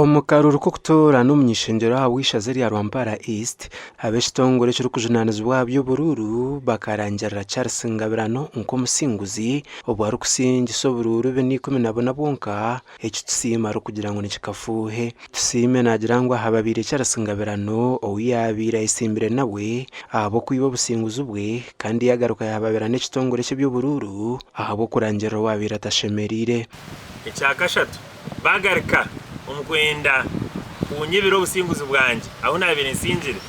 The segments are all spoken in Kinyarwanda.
Omukaruru kokutora n'omunyeshengero ahawishaza erya Rwampara East ab'ekitongole kirikujunanizibwa by'obururu bakarangirira Charles Ngabirano nk'omusinguzi obwarikusingiisa obururu be n'ikumi bwonka ekitusiima kugira ngu nikikafuuhe tusiime nagira ngu aha babiri Charles Ngabirano ouyabiire ayesimbire nawe ahabw'okwiba obusinguzi bwe kandi yagaruka yahababira n'ekitongole kye by'obururu ahabw'okurangirira owabiire atashemereire. Ekyakashatu bagaruka omukwenda kunyibira obusinguzi bwanje aho nabire nsingire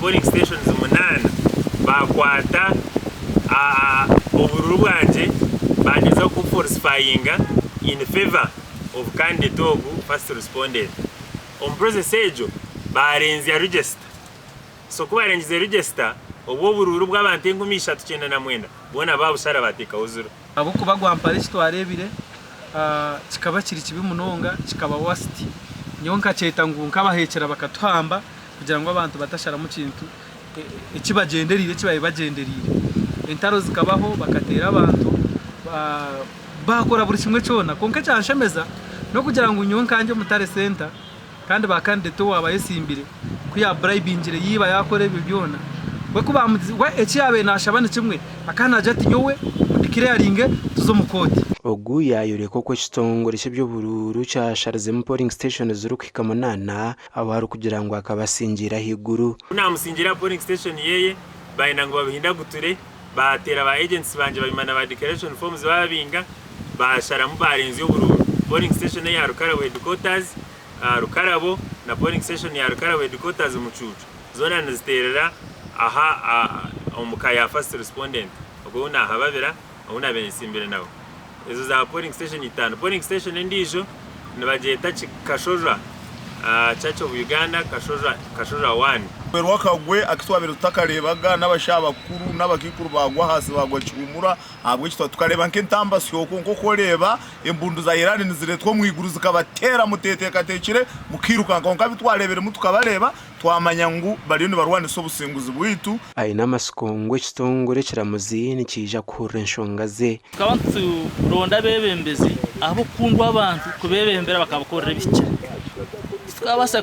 polling stations 8 bakwata obururu bwanje bageza ku falsifying in favor of candidate ogu first responded on process ejo barenze register so kuba barenze register obwo bururu bw'abantu 399 bona babushara bateka uzuru abo kuba Rwampara kitwarebire kikaba kiri kibi munonga kikaba wasiti nyonka cyeta ngo nkabahekera bakatwamba kugira ngo abantu batashara mu kintu ekibagenderire kibaye bagenderire entaro zikabaho bakatera abantu bakora buri kimwe cyona konka cyanshemeza no kugira ngo nyonka anje mutare center kandi bakandidate wabayesimbire kuya bribingire yiba yakore ibyo byona we kuba we ekiyabe nashabane kimwe akanaje ati nyowe mudikiraringe tuzo mukoti ogu yayureko ko ekitongole ky'obururu kyasharizemu polling station zirikuhika 8 aho hari kugira ngo akabasingira higuru namusingira polling station yeye bayina ngo babihindaguture batera ba agents banje babimana ba declaration forms babinga basharamu barenze y'obururu polling station ya Rukarabo headquarters Rukarabo na polling station ya Rukarabo headquarters Mucucu zona naziterera aha omukaya first respondent ubwo nahababira aho nabenisimbire nawe ezo za polling station 5 polling station ndijo nabageta Kashoja Church of Uganda Kashoja 1 Rwakagwe akitwabira tutakarebaga n'abashabakuru n'abakikuru bagwa hasi bagwa cyumura abwe kitwa tukareba nk'entamba syoko nko koreba embundu za Iran niziretwa mwiguru zikabatera muteteka tekire mukirukanka nka bitwarebere mutukabareba twamanya ngu bariyo barwane so businguzi bwitu aina masikongo ekitongole kiramuzini kija kuhura enshonga ze kabantu ronda bebembezi abo kundwa abantu kubebembera bakabakorera bice tukabasa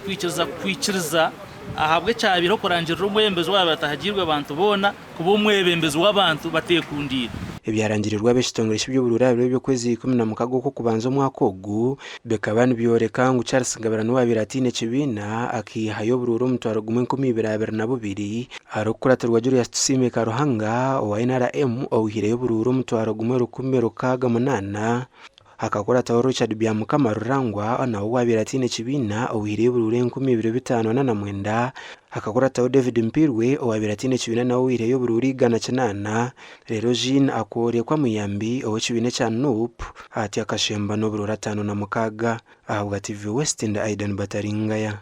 kwikiriza ahabwe cyabiro kurangirira umwembezo wabo batahagirwe abantu bona kuba umwebembezi w'abantu batekundira ebyarangirirwa b'ekitongole cy'obururu byo kwezi 10 ko kubanza umwaka ogu bekabani byoreka ngu Charles Ngabirano wabiratine kibina akihayo bururu mutwaro gumwe 2022 arokuraterwa juru ya tusime karuhanga wa NRM ouhireyo bururu mutwaro gumwe 10 hakakora tawo Richard Byamukamarurangwa na wabiratine kibina ouhiriye burure 2025 hakakora tawo David Mpirwe owabiratine kibina na ouhireyo bururi gana cyanana rero Jean akore kwa muyambi owo kibine cya Nup ati akashemba no burura 5 na mukaga aho TV West and Aidan Bataringaya.